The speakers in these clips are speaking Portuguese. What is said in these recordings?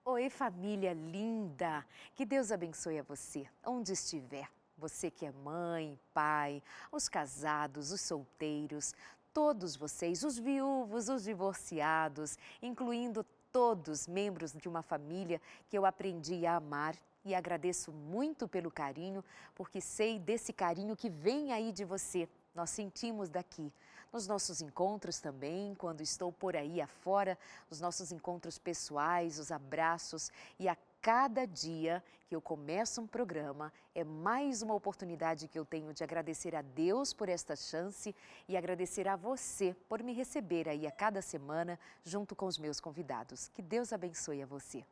Oi, família linda! Que Deus abençoe a você, onde estiver. Você que é mãe, pai, os casados, os solteiros, todos vocês, os viúvos, os divorciados, incluindo todos membros de uma família que eu aprendi a amar e agradeço muito pelo carinho, porque sei desse carinho que vem aí de você. Nós sentimos daqui, nos nossos encontros também, quando estou por aí afora, os nossos encontros pessoais, os abraços e a cada dia que eu começo um programa, é mais uma oportunidade que eu tenho de agradecer a Deus por esta chance e agradecer a você por me receber aí a cada semana junto com os meus convidados. Que Deus abençoe a você.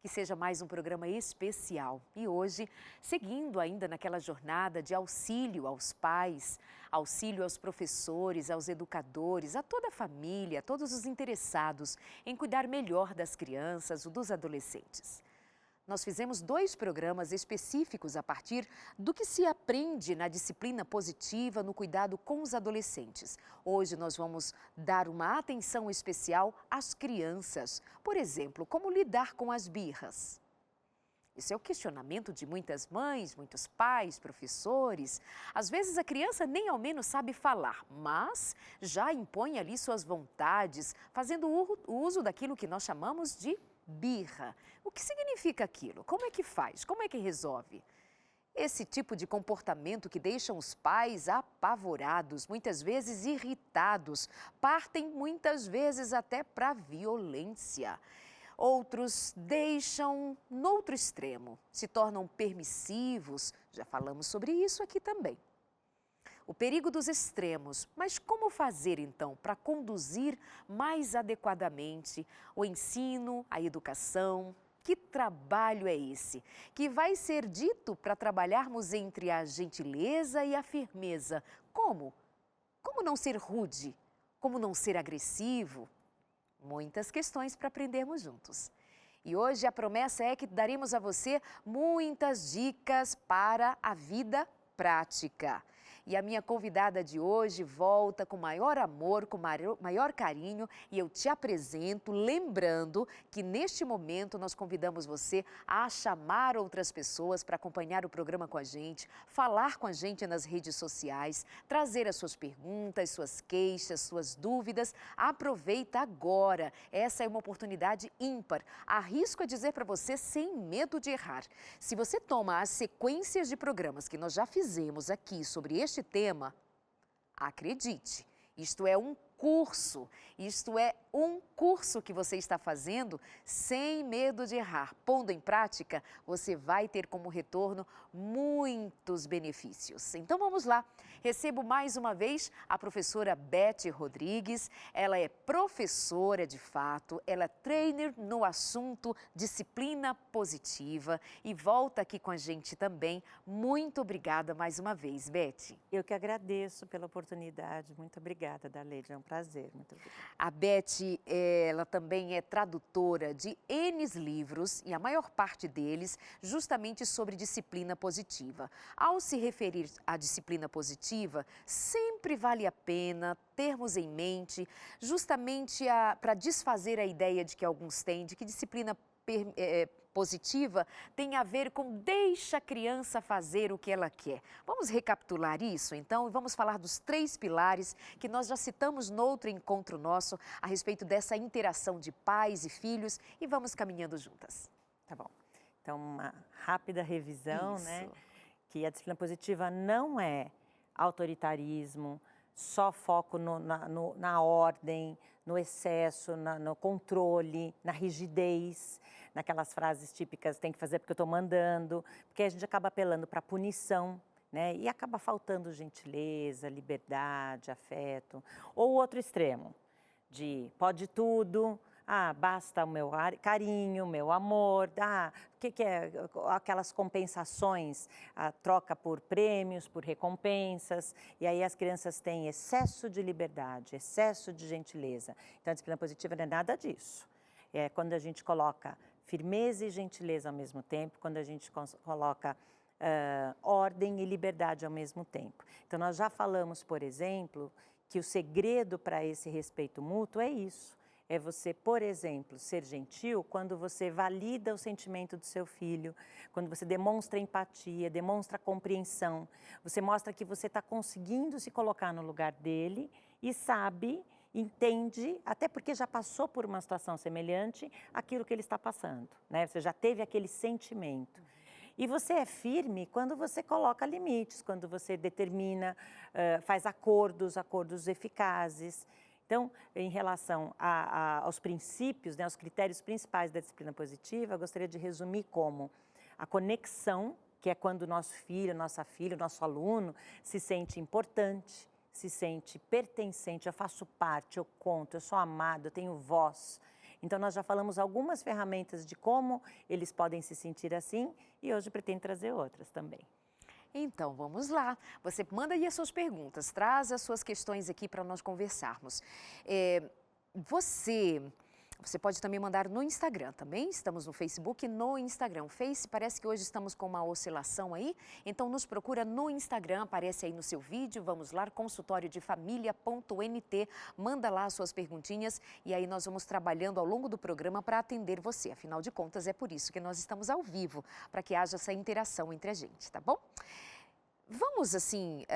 Que seja mais um programa especial. E hoje, seguindo ainda naquela jornada de auxílio aos pais, auxílio aos professores, aos educadores, a toda a família, a todos os interessados em cuidar melhor das crianças ou dos adolescentes. Nós fizemos 2 programas específicos a partir do que se aprende na disciplina positiva no cuidado com os adolescentes. Hoje nós vamos dar uma atenção especial às crianças. Por exemplo, como lidar com as birras. Isso é o questionamento de muitas mães, muitos pais, professores. Às vezes a criança nem ao menos sabe falar, mas já impõe ali suas vontades, fazendo o uso daquilo que nós chamamos de birra. O que significa aquilo? Como é que faz? Como é que resolve? Esse tipo de comportamento que deixa os pais apavorados, muitas vezes irritados, partem muitas vezes até para a violência. Outros deixam no outro extremo, se tornam permissivos, já falamos sobre isso aqui também. O perigo dos extremos, mas como fazer então para conduzir mais adequadamente o ensino, a educação? Que trabalho é esse? Que vai ser dito para trabalharmos entre a gentileza e a firmeza. Como? Como não ser rude? Como não ser agressivo? Muitas questões para aprendermos juntos. E hoje a promessa é que daremos a você muitas dicas para a vida prática. E a minha convidada de hoje volta com maior amor, com maior carinho e eu te apresento lembrando que neste momento nós convidamos você a chamar outras pessoas para acompanhar o programa com a gente, falar com a gente nas redes sociais, trazer as suas perguntas, suas queixas, suas dúvidas. Aproveita agora, essa é uma oportunidade ímpar. Arrisco a dizer para você sem medo de errar. Se você toma as sequências de programas que nós já fizemos aqui sobre este tema, acredite, isto é um curso que você está fazendo sem medo de errar. Pondo em prática, você vai ter como retorno muitos benefícios. Então vamos lá. Recebo mais uma vez a professora Beth Rodrigues. Ela é professora de fato, ela é trainer no assunto disciplina positiva e volta aqui com a gente também. Muito obrigada mais uma vez, Beth. Eu que agradeço pela oportunidade. Muito obrigada, Darleide. É um prazer. Muito obrigada. A Beth, ela também é tradutora de N livros, e a maior parte deles justamente sobre disciplina positiva. Ao se referir à disciplina positiva, sempre vale a pena termos em mente justamente para desfazer a ideia de que alguns têm, de que disciplina positiva tem a ver com deixa a criança fazer o que ela quer. Vamos recapitular isso então e vamos falar dos 3 pilares que nós já citamos no outro encontro nosso a respeito dessa interação de pais e filhos e vamos caminhando juntas. Tá bom. Então, uma rápida revisão, Isso. né? Que a disciplina positiva não é autoritarismo, só foco na ordem, no excesso, no controle, na rigidez, naquelas frases típicas, tem que fazer porque eu estou mandando, porque a gente acaba apelando para punição, né? E acaba faltando gentileza, liberdade, afeto. Ou o outro extremo, de pode tudo, basta o meu carinho, meu amor, o que é aquelas compensações, a troca por prêmios, por recompensas, e aí as crianças têm excesso de liberdade, excesso de gentileza. Então a disciplina positiva não é nada disso. É quando a gente coloca firmeza e gentileza ao mesmo tempo, quando a gente coloca ordem e liberdade ao mesmo tempo. Então nós já falamos, por exemplo, que o segredo para esse respeito mútuo é isso. É você, por exemplo, ser gentil quando você valida o sentimento do seu filho, quando você demonstra empatia, demonstra compreensão, você mostra que você está conseguindo se colocar no lugar dele e sabe, entende, até porque já passou por uma situação semelhante àquilo que ele está passando, né? Você já teve aquele sentimento. E você é firme quando você coloca limites, quando você determina, faz acordos eficazes. Então, em relação aos princípios, né, aos critérios principais da disciplina positiva, eu gostaria de resumir como a conexão, que é quando o nosso filho, nossa filha, o nosso aluno se sente importante, se sente pertencente, eu faço parte, eu conto, eu sou amado, eu tenho voz. Então, nós já falamos algumas ferramentas de como eles podem se sentir assim e hoje pretendo trazer outras também. Então, vamos lá. Você manda aí as suas perguntas, traz as suas questões aqui para nós conversarmos. Você pode também mandar no Instagram, também estamos no Facebook e no Instagram. Face, parece que hoje estamos com uma oscilação aí, então nos procura no Instagram, aparece aí no seu vídeo, vamos lá, consultoriodefamilia.nt, manda lá as suas perguntinhas e aí nós vamos trabalhando ao longo do programa para atender você. Afinal de contas, é por isso que nós estamos ao vivo, para que haja essa interação entre a gente, tá bom? Vamos assim,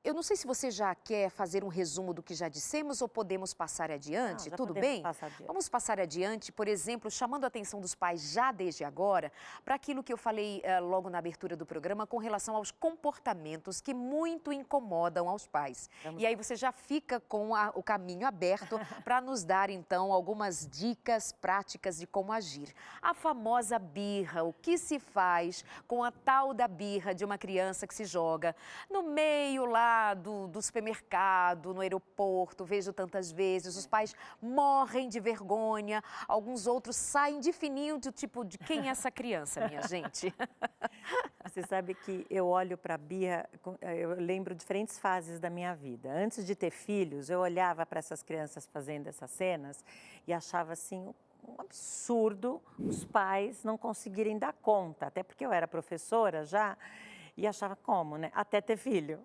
eu não sei se você já quer fazer um resumo do que já dissemos ou podemos passar adiante, tudo bem? Vamos passar adiante, por exemplo, chamando a atenção dos pais já desde agora para aquilo que eu falei logo na abertura do programa com relação aos comportamentos que muito incomodam aos pais. E aí você já fica com o caminho aberto para nos dar então algumas dicas práticas de como agir. A famosa birra, o que se faz com a tal da birra de uma criança que se joga no meio lá do supermercado, no aeroporto, vejo tantas vezes, os pais morrem de vergonha, alguns outros saem de fininho do tipo, de quem é essa criança, minha gente? Você sabe que eu olho para a birra, eu lembro diferentes fases da minha vida. Antes de ter filhos, eu olhava para essas crianças fazendo essas cenas e achava assim, um absurdo os pais não conseguirem dar conta, até porque eu era professora já, e achava como, né? Até ter filho.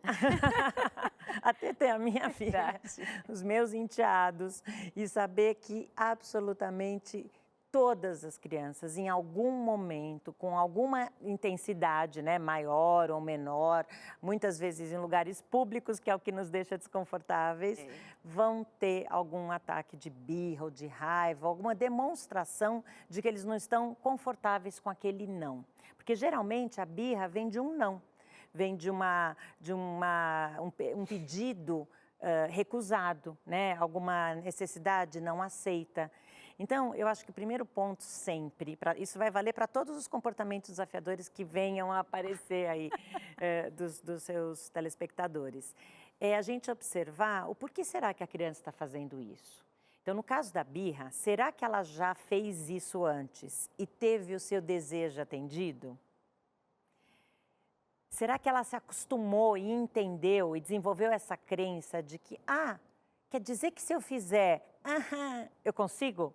Até ter a minha filha, os meus enteados. E saber que absolutamente todas as crianças, em algum momento, com alguma intensidade, né, maior ou menor, muitas vezes em lugares públicos, que é o que nos deixa desconfortáveis, vão ter algum ataque de birra ou de raiva, alguma demonstração de que eles não estão confortáveis com aquele não. Porque geralmente a birra vem de um não, vem de um pedido recusado, né? Alguma necessidade não aceita. Então, eu acho que o primeiro ponto sempre, isso vai valer para todos os comportamentos desafiadores que venham a aparecer aí dos seus telespectadores, é a gente observar o porquê será que a criança está fazendo isso. Então, no caso da birra, será que ela já fez isso antes e teve o seu desejo atendido? Será que ela se acostumou e entendeu e desenvolveu essa crença de que, quer dizer que se eu fizer, eu consigo?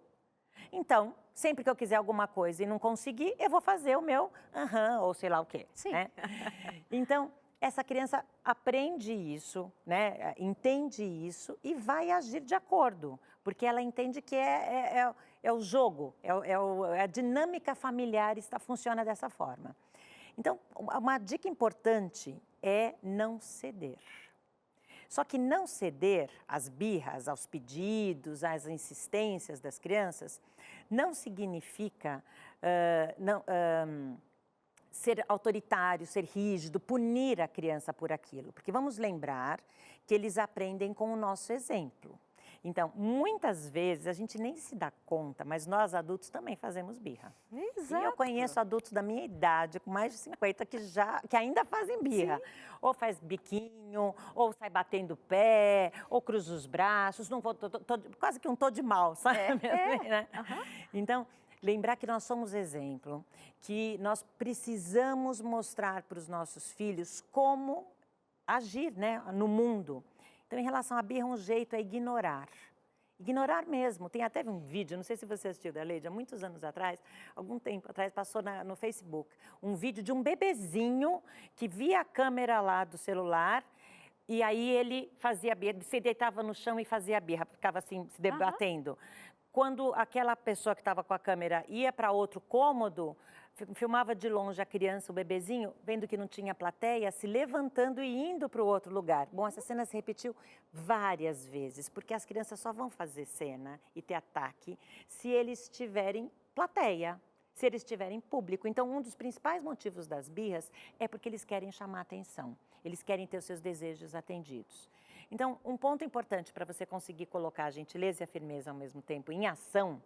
Então, sempre que eu quiser alguma coisa e não conseguir, eu vou fazer o meu ou sei lá o quê. Sim. Né? Então, essa criança aprende isso, né? Entende isso e vai agir de acordo, porque ela entende que é o jogo, a dinâmica familiar funciona dessa forma. Então, uma dica importante é não ceder. Só que não ceder às birras, aos pedidos, às insistências das crianças, não significa ser autoritário, ser rígido, punir a criança por aquilo. Porque vamos lembrar que eles aprendem com o nosso exemplo. Então, muitas vezes, a gente nem se dá conta, mas nós adultos também fazemos birra. Exato. E eu conheço adultos da minha idade, com mais de 50, que ainda fazem birra. Sim. Ou faz biquinho, ou sai batendo o pé, ou cruza os braços, quase que um tô de mal, sabe? Né? Então, lembrar que nós somos exemplo, que nós precisamos mostrar para os nossos filhos como agir, né, no mundo. Então, em relação à birra, um jeito é ignorar. Ignorar mesmo. Tem até um vídeo, não sei se você assistiu, Adelaide, há muitos anos atrás, algum tempo atrás, passou no Facebook, um vídeo de um bebezinho que via a câmera lá do celular e aí ele fazia birra, se deitava no chão e fazia birra, ficava assim, se debatendo. quando aquela pessoa que estava com a câmera ia para outro cômodo, filmava de longe a criança, o bebezinho, vendo que não tinha plateia, se levantando e indo para o outro lugar. Bom, essa cena se repetiu várias vezes, porque as crianças só vão fazer cena e ter ataque se eles tiverem plateia, se eles tiverem público. Então, um dos principais motivos das birras é porque eles querem chamar atenção, eles querem ter os seus desejos atendidos. Então, um ponto importante para você conseguir colocar a gentileza e a firmeza ao mesmo tempo em ação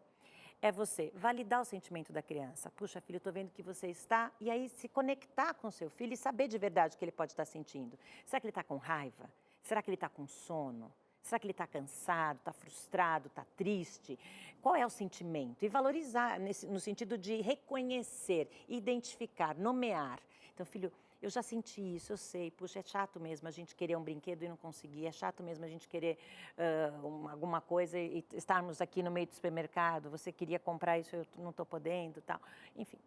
é você validar o sentimento da criança. Puxa, filho, eu estou vendo que você está... E aí se conectar com seu filho e saber de verdade o que ele pode estar sentindo. Será que ele está com raiva? Será que ele está com sono? Será que ele está cansado, está frustrado, está triste? Qual é o sentimento? E valorizar no sentido de reconhecer, identificar, nomear. Então, filho, eu já senti isso, eu sei, puxa, é chato mesmo a gente querer um brinquedo e não conseguir, é chato mesmo a gente querer alguma coisa e estarmos aqui no meio do supermercado, você queria comprar isso, eu não estou podendo, tal, enfim.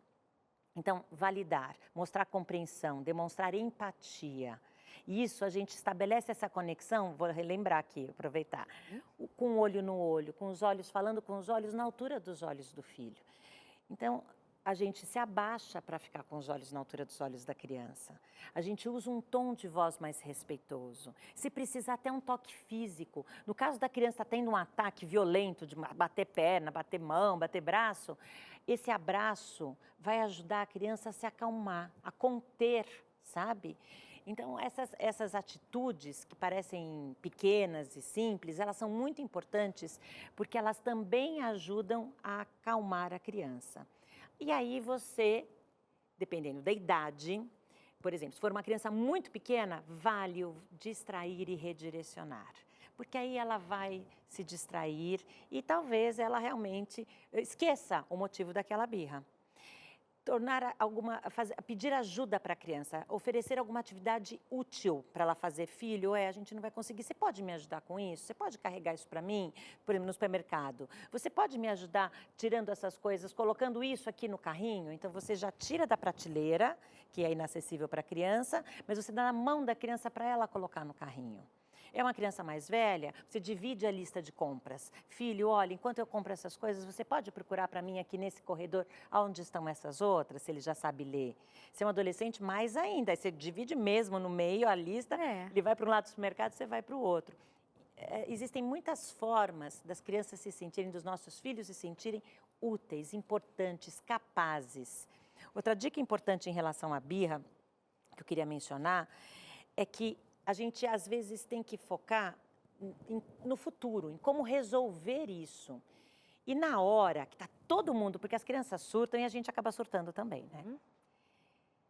Então, validar, mostrar compreensão, demonstrar empatia. Isso, a gente estabelece essa conexão, vou relembrar aqui, aproveitar, com o olho no olho, com os olhos, falando com os olhos na altura dos olhos do filho. Então, a gente se abaixa para ficar com os olhos na altura dos olhos da criança. A gente usa um tom de voz mais respeitoso. Se precisar, até um toque físico. No caso da criança estar tendo um ataque violento, de bater perna, bater mão, bater braço, esse abraço vai ajudar a criança a se acalmar, a conter, sabe? Então, essas atitudes que parecem pequenas e simples, elas são muito importantes porque elas também ajudam a acalmar a criança. E aí você, dependendo da idade, por exemplo, se for uma criança muito pequena, vale o distrair e redirecionar. Porque aí ela vai se distrair e talvez ela realmente esqueça o motivo daquela birra. Pedir ajuda para a criança, oferecer alguma atividade útil para ela fazer. Filho, a gente não vai conseguir, você pode me ajudar com isso? Você pode carregar isso para mim, por exemplo, no supermercado? Você pode me ajudar tirando essas coisas, colocando isso aqui no carrinho? Então você já tira da prateleira, que é inacessível para a criança, mas você dá na mão da criança para ela colocar no carrinho. É uma criança mais velha, você divide a lista de compras. Filho, olha, enquanto eu compro essas coisas, você pode procurar para mim aqui nesse corredor onde estão essas outras, se ele já sabe ler. Se é um adolescente, mais ainda. Aí você divide mesmo no meio a lista, ele vai para um lado do supermercado, você vai para o outro. Existem muitas formas das crianças se sentirem, dos nossos filhos se sentirem úteis, importantes, capazes. Outra dica importante em relação à birra, que eu queria mencionar, é que a gente, às vezes, tem que focar no futuro, em como resolver isso. E na hora que está todo mundo, porque as crianças surtam e a gente acaba surtando também, né?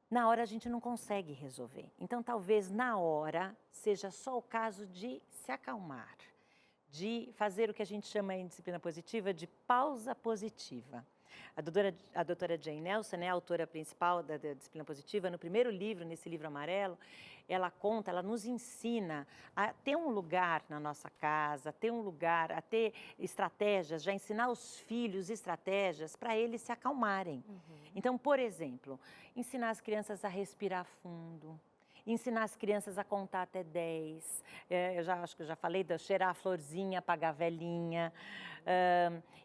Na hora a gente não consegue resolver. Então, talvez na hora seja só o caso de se acalmar, de fazer o que a gente chama em disciplina positiva de pausa positiva. A doutora Jane Nelson, né, a autora principal da disciplina positiva, no primeiro livro, nesse livro amarelo, ela nos ensina a ter um lugar na nossa casa, ter um lugar, a ter estratégias, já ensinar os filhos estratégias para eles se acalmarem. Então, por exemplo, ensinar as crianças a respirar fundo, ensinar as crianças a contar até 10. Acho que eu já falei de cheirar a florzinha, apagar a velhinha.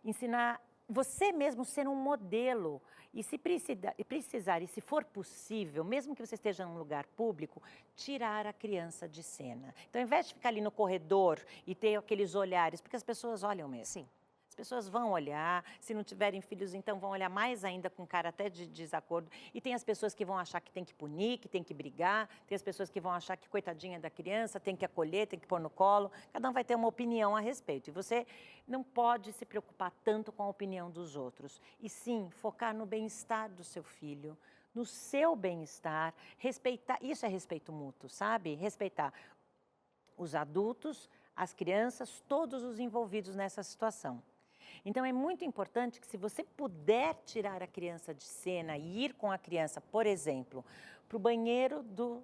Ensinar você mesmo ser um modelo. E se precisar, e se for possível, mesmo que você esteja num lugar público, tirar a criança de cena. Então, ao invés de ficar ali no corredor e ter aqueles olhares, porque as pessoas olham mesmo. Sim. As pessoas vão olhar, se não tiverem filhos, então vão olhar mais ainda com cara até de desacordo. E tem as pessoas que vão achar que tem que punir, que tem que brigar, tem as pessoas que vão achar que coitadinha da criança, tem que acolher, tem que pôr no colo. Cada um vai ter uma opinião a respeito. E você não pode se preocupar tanto com a opinião dos outros. E sim, focar no bem-estar do seu filho, no seu bem-estar, respeitar. Isso é respeito mútuo, sabe? Respeitar os adultos, as crianças, todos os envolvidos nessa situação. Então, é muito importante que, se você puder tirar a criança de cena e ir com a criança, por exemplo, para o banheiro do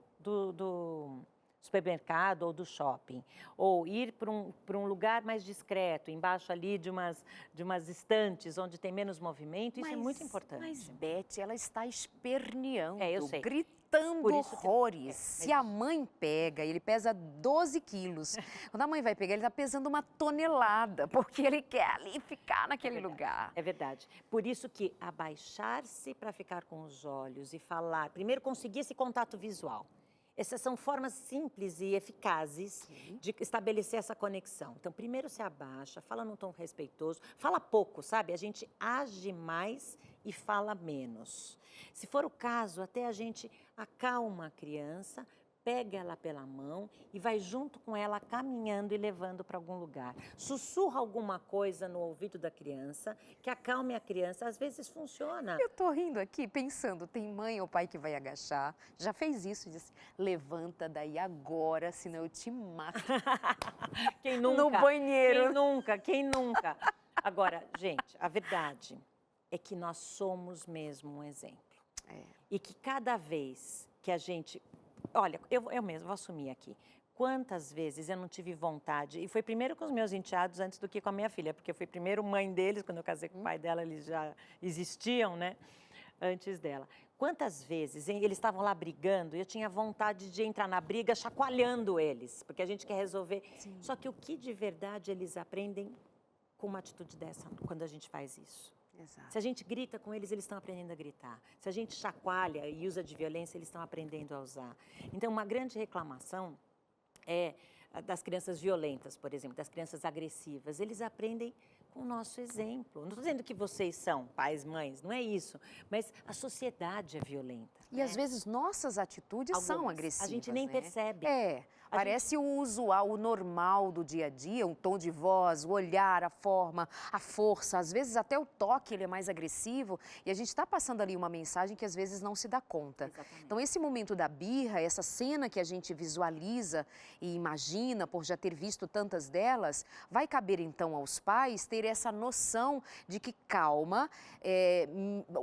supermercado ou do shopping, ou ir para um lugar mais discreto, embaixo ali de umas estantes onde tem menos movimento, isso é muito importante. Mas, Beth, ela está esperneando, eu sei. gritando. gritando Por isso que- horrores. Se a mãe pega, ele pesa 12 quilos. Quando a mãe vai pegar, ele está pesando 1 tonelada, porque ele quer ali ficar naquele lugar. É verdade. Por isso que abaixar-se para ficar com os olhos e falar, primeiro conseguir esse contato visual. Essas são formas simples e eficazes de estabelecer essa conexão. Então, primeiro se abaixa, fala num tom respeitoso, fala pouco, sabe? A gente age mais e fala menos. Se for o caso, até a gente acalma a criança, pega ela pela mão e vai junto com ela caminhando e levando para algum lugar. Sussurra alguma coisa no ouvido da criança, que acalme a criança. Às vezes funciona. Eu tô rindo aqui, pensando, tem mãe ou pai que vai agachar, já fez isso, disse, levanta daí agora, senão eu te mato. Quem nunca? No banheiro. Quem nunca? Quem nunca? Agora, gente, a verdade é que nós somos mesmo um exemplo. E que cada vez que a gente... Olha, eu mesmo vou assumir aqui. Quantas vezes eu não tive vontade, e foi primeiro com os meus enteados antes do que com a minha filha, porque eu fui primeiro mãe deles, quando eu casei com o pai dela, eles já existiam, né? Antes dela. Quantas vezes eles estavam lá brigando e eu tinha vontade de entrar na briga chacoalhando eles, porque a gente quer resolver. Sim. Só que o que de verdade eles aprendem com uma atitude dessa, quando a gente faz isso? Exato. Se a gente grita com eles, eles estão aprendendo a gritar. Se a gente chacoalha e usa de violência, eles estão aprendendo a usar. Então, uma grande reclamação é das crianças violentas, por exemplo, das crianças agressivas. Eles aprendem com o nosso exemplo. Não estou dizendo que vocês são pais, mães, não é isso. Mas a sociedade é violenta. E às vezes nossas atitudes são Algumas. agressivas. A gente nem né? percebe. Parece o usual, o normal do dia a dia, um tom de voz, o olhar, a forma, a força, às vezes até o toque ele é mais agressivo e a gente está passando ali uma mensagem que às vezes não se dá conta. Exatamente. Então esse momento da birra, essa cena que a gente visualiza e imagina por já ter visto tantas delas, vai caber então aos pais ter essa noção de que calma,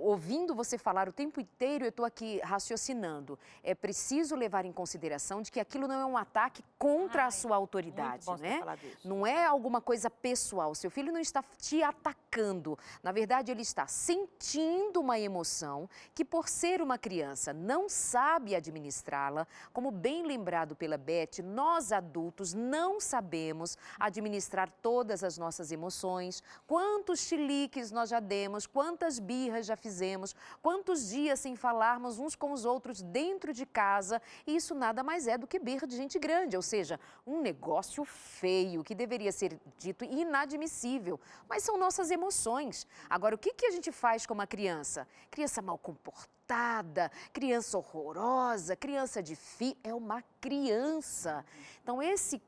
ouvindo você falar o tempo inteiro, eu estou aqui raciocinando, é preciso levar em consideração de que aquilo não é um ataque contra a sua autoridade, muito bom né? você falar disso. Não é alguma coisa pessoal. Seu filho não está te atacando. Na verdade, ele está sentindo uma emoção que, por ser uma criança, não sabe administrá-la. Como bem lembrado pela Beth, nós adultos não sabemos administrar todas as nossas emoções. Quantos chiliques nós já demos, quantas birras já fizemos, quantos dias sem falarmos uns com os outros dentro de casa. E isso nada mais é do que birra de gente grande, ou seja, um negócio feio que deveria ser dito inadmissível, mas são nossas emoções. Agora, o que a gente faz com uma criança? Criança mal comportada, criança horrorosa, criança difícil, é uma criança. Então, esse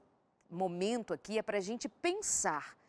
momento aqui é para a gente pensar,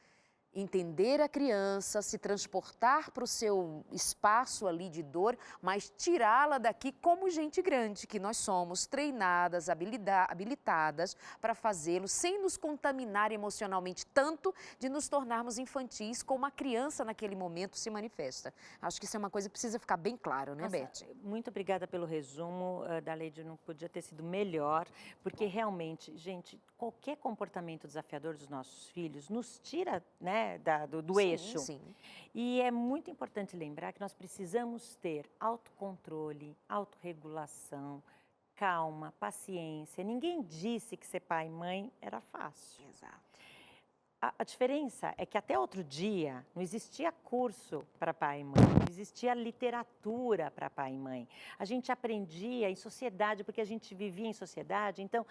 entender a criança, se transportar para o seu espaço ali de dor, mas tirá-la daqui como gente grande, que nós somos, treinadas, habilitadas para fazê-lo, sem nos contaminar emocionalmente tanto de nos tornarmos infantis, como a criança naquele momento se manifesta. Acho que isso é uma coisa que precisa ficar bem claro, né, Beth? Muito obrigada pelo resumo, da Leide não podia ter sido melhor, porque realmente, gente, qualquer comportamento desafiador dos nossos filhos nos tira, né, do eixo. Sim. E é muito importante lembrar que nós precisamos ter autocontrole, autorregulação, calma, paciência. Ninguém disse que ser pai e mãe era fácil. Exato. A diferença é que até outro dia não existia curso para pai e mãe, não existia literatura para pai e mãe. A gente aprendia em sociedade, porque a gente vivia em sociedade, então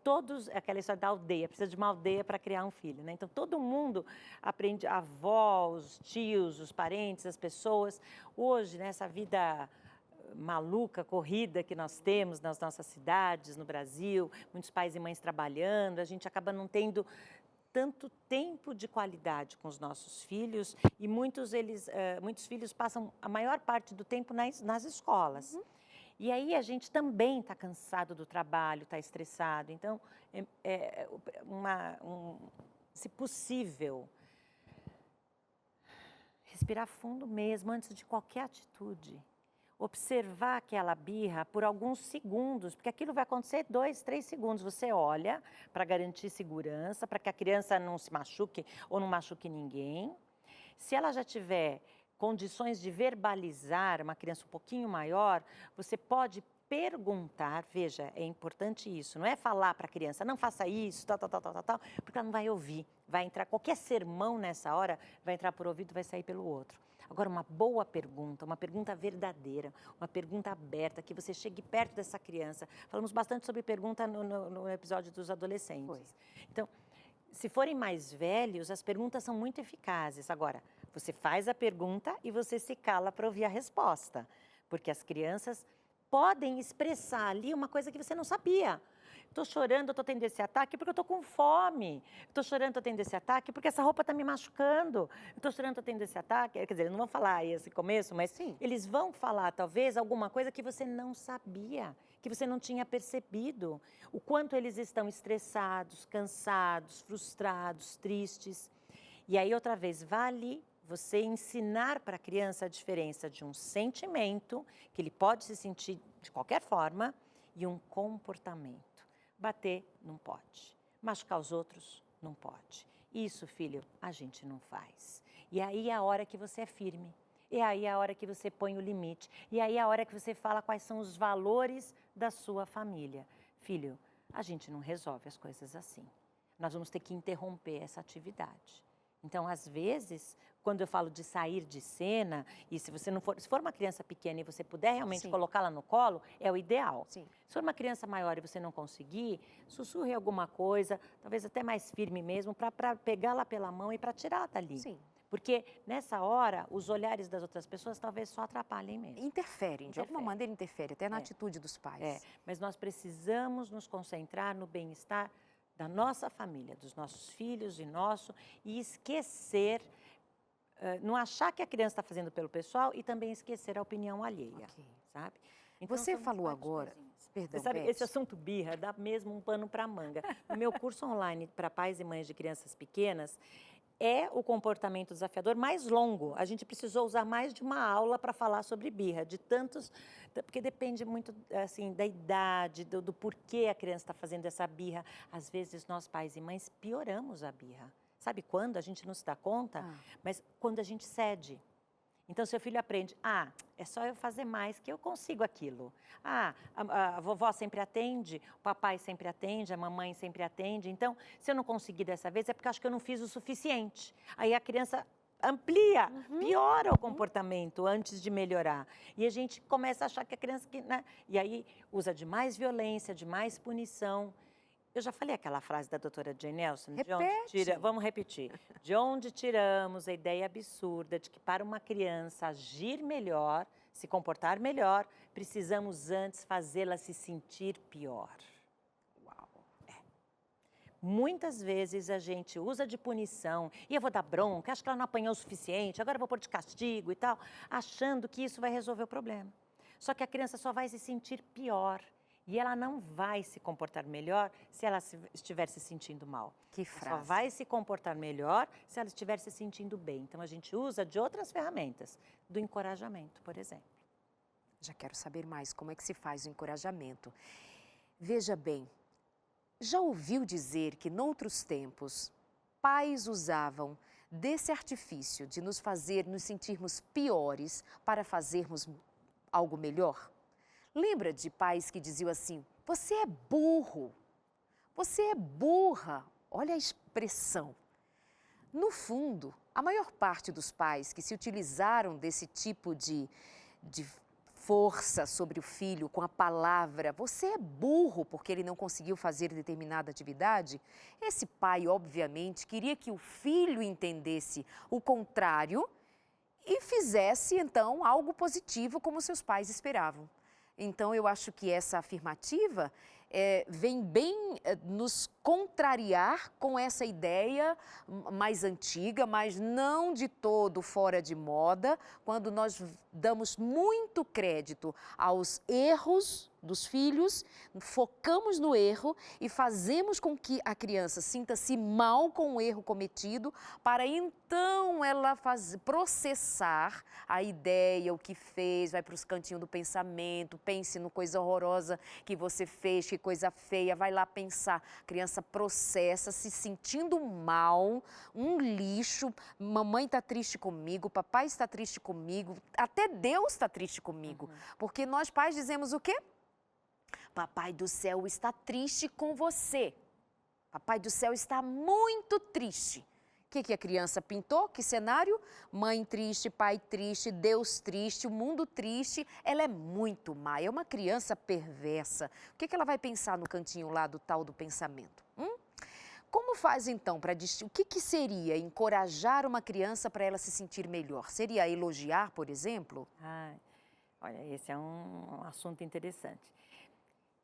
todos, aquela história da aldeia, precisa de uma aldeia para criar um filho, né? Então todo mundo aprende, a avó, os tios, os parentes, as pessoas. Hoje, nessa vida maluca, corrida que nós temos nas nossas cidades, no Brasil, muitos pais e mães trabalhando, a gente acaba não tendo tanto tempo de qualidade com os nossos filhos e muitos filhos passam a maior parte do tempo nas escolas. E aí a gente também está cansado do trabalho, está estressado. Então, se possível, respirar fundo mesmo antes de qualquer atitude. Observar aquela birra por alguns segundos, porque aquilo vai acontecer 2, 3 segundos. Você olha para garantir segurança, para que a criança não se machuque ou não machuque ninguém. Se ela já estiver condições de verbalizar, uma criança um pouquinho maior, você pode perguntar, veja, é importante isso, não é falar para a criança, não faça isso, tal, porque ela não vai ouvir, vai entrar, qualquer sermão nessa hora, vai entrar por ouvido e vai sair pelo outro. Agora, uma boa pergunta, uma pergunta verdadeira, uma pergunta aberta, que você chegue perto dessa criança. Falamos bastante sobre pergunta no episódio dos adolescentes. Foi. Então, se forem mais velhos, as perguntas são muito eficazes. Agora, você faz a pergunta e você se cala para ouvir a resposta, porque as crianças podem expressar ali uma coisa que você não sabia. Estou chorando, estou tendo esse ataque porque eu estou com fome. Estou chorando, estou tendo esse ataque porque essa roupa está me machucando. Estou chorando, estou tendo esse ataque. Quer dizer, eles não vão falar esse começo, mas Sim. eles vão falar, talvez, alguma coisa que você não sabia, que você não tinha percebido. O quanto eles estão estressados, cansados, frustrados, tristes. E aí, outra vez, vale você ensinar para a criança a diferença de um sentimento, que ele pode se sentir de qualquer forma, e um comportamento. Bater não pode, machucar os outros não pode. Isso, filho, a gente não faz. E aí é a hora que você é firme, e aí é a hora que você põe o limite, e aí é a hora que você fala quais são os valores da sua família. Filho, a gente não resolve as coisas assim. Nós vamos ter que interromper essa atividade. Então, às vezes, quando eu falo de sair de cena, e se for uma criança pequena e você puder realmente colocá-la no colo, é o ideal. Sim. Se for uma criança maior e você não conseguir, sussurre alguma coisa, talvez até mais firme mesmo, para pegá-la pela mão e para tirá-la dali. Sim. Porque nessa hora, os olhares das outras pessoas talvez só atrapalhem mesmo. Interferem, de alguma maneira interfere, até na atitude dos pais. Mas nós precisamos nos concentrar no bem-estar da nossa família, dos nossos filhos e nosso, e esquecer, não achar que a criança está fazendo pelo pessoal e também esquecer a opinião alheia, sabe? Então, você falou agora, perdão, você sabe, Beth. esse assunto birra dá mesmo um pano para manga. No meu curso online para pais e mães de crianças pequenas, é o comportamento desafiador mais longo. A gente precisou usar mais de uma aula para falar sobre birra, de tantos, porque depende muito assim da idade, do porquê a criança está fazendo essa birra. Às vezes nós pais e mães pioramos a birra. Sabe quando? A gente não se dá conta, mas quando a gente cede. Então, seu filho aprende, é só eu fazer mais que eu consigo aquilo. A vovó sempre atende, o papai sempre atende, a mamãe sempre atende. Então, se eu não conseguir dessa vez, é porque eu acho que eu não fiz o suficiente. Aí a criança amplia, piora o comportamento antes de melhorar. E a gente começa a achar que a criança... E aí usa de mais violência, de mais punição. Eu já falei aquela frase da doutora Jane Nelson? Vamos repetir. De onde tiramos a ideia absurda de que para uma criança agir melhor, se comportar melhor, precisamos antes fazê-la se sentir pior. Uau. Muitas vezes a gente usa de punição, e eu vou dar bronca, acho que ela não apanhou o suficiente, agora eu vou pôr de castigo e tal, achando que isso vai resolver o problema. Só que a criança só vai se sentir pior. E ela não vai se comportar melhor se ela estiver se sentindo mal. Que frase. Ela só vai se comportar melhor se ela estiver se sentindo bem. Então, a gente usa de outras ferramentas, do encorajamento, por exemplo. Já quero saber mais como é que se faz o encorajamento. Veja bem, já ouviu dizer que, noutros tempos, pais usavam desse artifício de nos fazer nos sentirmos piores para fazermos algo melhor? Lembra de pais que diziam assim, você é burro, você é burra, olha a expressão. No fundo, a maior parte dos pais que se utilizaram desse tipo de força sobre o filho com a palavra, você é burro porque ele não conseguiu fazer determinada atividade, esse pai, obviamente, queria que o filho entendesse o contrário e fizesse, então, algo positivo como seus pais esperavam. Então, eu acho que essa afirmativa vem bem nos contrariar com essa ideia mais antiga, mas não de todo fora de moda, quando nós damos muito crédito aos erros dos filhos, focamos no erro e fazemos com que a criança sinta-se mal com o erro cometido, para então ela processar a ideia, o que fez, vai para os cantinhos do pensamento, pense no coisa horrorosa que você fez, que coisa feia, vai lá pensar. A criança processa, se sentindo mal, um lixo, mamãe está triste comigo, papai está triste comigo, até Deus está triste comigo. Porque nós pais dizemos o quê? Papai do céu está triste com você. Papai do céu está muito triste. O que a criança pintou? Que cenário? Mãe triste, pai triste, Deus triste, o mundo triste. Ela é muito má, é uma criança perversa. O que ela vai pensar no cantinho lá do tal do pensamento? Como faz então para distinguir? O que seria encorajar uma criança para ela se sentir melhor? Seria elogiar, por exemplo? Olha, esse é um assunto interessante.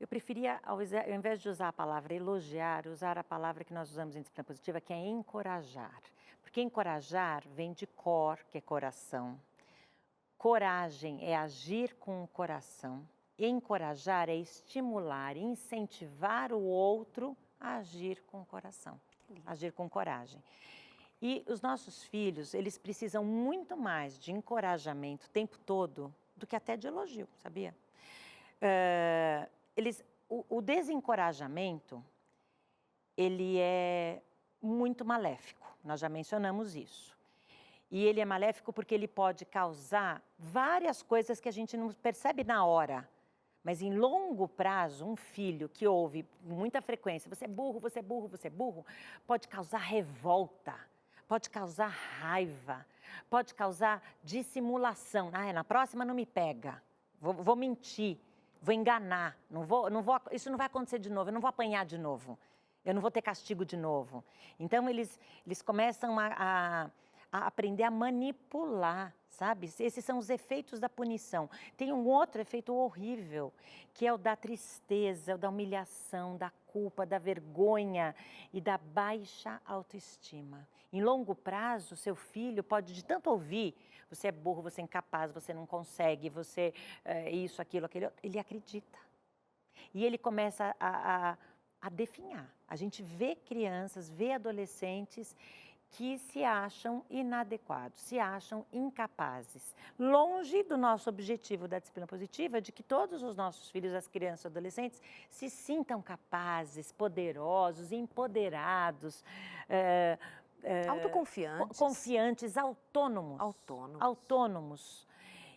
Eu preferia, ao invés de usar a palavra elogiar, usar a palavra que nós usamos em disciplina positiva, que é encorajar. Porque encorajar vem de cor, que é coração. Coragem é agir com o coração. Encorajar é estimular, incentivar o outro a agir com o coração, agir com coragem. E os nossos filhos, eles precisam muito mais de encorajamento o tempo todo do que até de elogio, sabia? O desencorajamento, ele é muito maléfico, nós já mencionamos isso. E ele é maléfico porque ele pode causar várias coisas que a gente não percebe na hora. Mas em longo prazo, um filho que ouve com muita frequência, você é burro, você é burro, você é burro, pode causar revolta, pode causar raiva, pode causar dissimulação. Na próxima não me pega, vou mentir, vou enganar, isso não vai acontecer de novo, eu não vou apanhar de novo, eu não vou ter castigo de novo. Então, eles começam a aprender a manipular, sabe? Esses são os efeitos da punição. Tem um outro efeito horrível, que é o da tristeza, o da humilhação, da culpa, da vergonha e da baixa autoestima. Em longo prazo, seu filho pode, de tanto ouvir, você é burro, você é incapaz, você não consegue, você isso, aquilo, aquele outro, ele acredita. E ele começa a definhar. A gente vê crianças, vê adolescentes que se acham inadequados, se acham incapazes. Longe do nosso objetivo da disciplina positiva, de que todos os nossos filhos, as crianças e adolescentes, se sintam capazes, poderosos, empoderados, autoconfiantes. Confiantes, autônomos.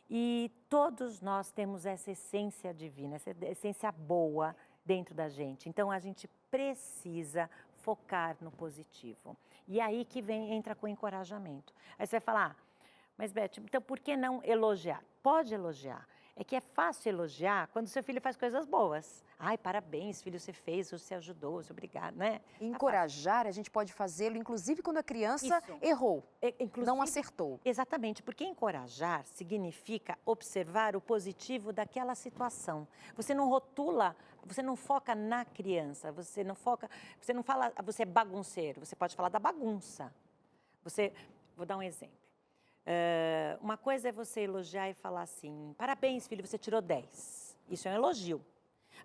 E todos nós temos essa essência divina, essa essência boa dentro da gente. Então, a gente precisa focar no positivo. E aí que entra com o encorajamento. Aí você vai falar, mas Beth, então por que não elogiar? Pode elogiar. É que é fácil elogiar quando seu filho faz coisas boas. Ai, parabéns, filho, você fez, você ajudou, você obrigado, né? Encorajar, a gente pode fazê-lo, inclusive quando a criança errou, não acertou. Exatamente, porque encorajar significa observar o positivo daquela situação. Você não rotula, você não foca na criança, você não fala, você é bagunceiro, você pode falar da bagunça. Vou dar um exemplo. Uma coisa é você elogiar e falar assim, parabéns, filho, você tirou 10. Isso é um elogio.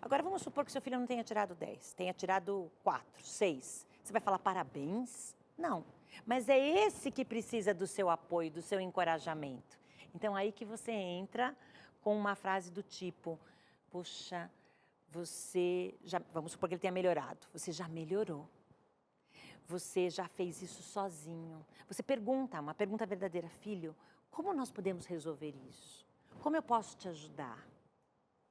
Agora, vamos supor que seu filho não tenha tirado 10, tenha tirado 4, 6. Você vai falar parabéns? Não. Mas é esse que precisa do seu apoio, do seu encorajamento. Então, aí que você entra com uma frase do tipo, poxa, vamos supor que ele tenha melhorado, você já melhorou. Você já fez isso sozinho. Você pergunta, uma pergunta verdadeira, filho, como nós podemos resolver isso? Como eu posso te ajudar?